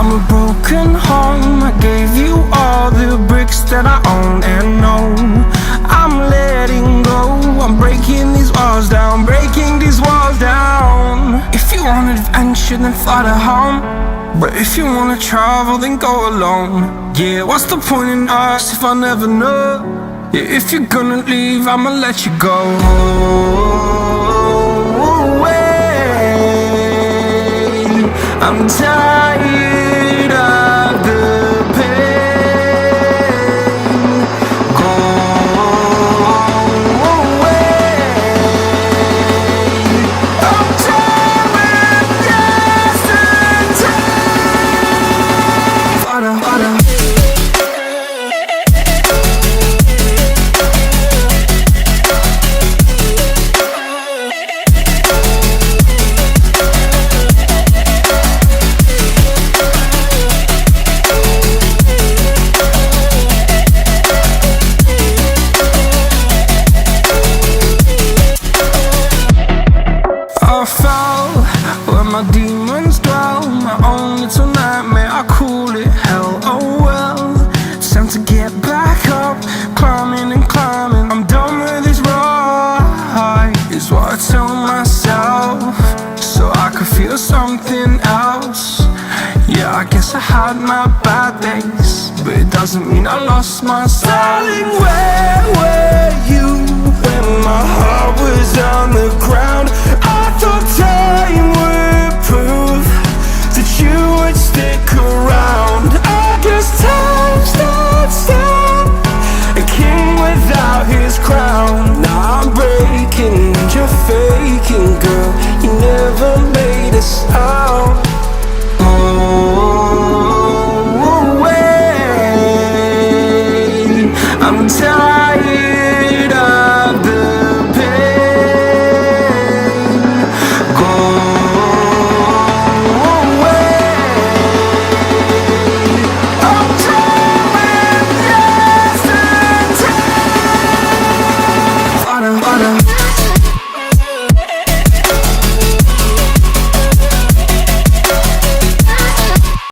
I'm a broken home. I gave you all the bricks that I own and know. I'm letting go. I'm breaking these walls down, breaking these walls down. If you want adventure, then fly to home. But if you wanna travel, then go alone. Yeah, what's the point in us if I never know? Yeah, if you're gonna leave, I'ma let you go. I'm tired of the pain. Go away. I'm tired of yesterday. Harder, harder. I fell where my demons dwell. My own little nightmare, I call it hell. Oh well, it's time to get back up. Climbing and climbing, I'm done with this ride, is what I tell myself, so I could feel something else. Yeah, I guess I had my bad days, but it doesn't mean I lost my style.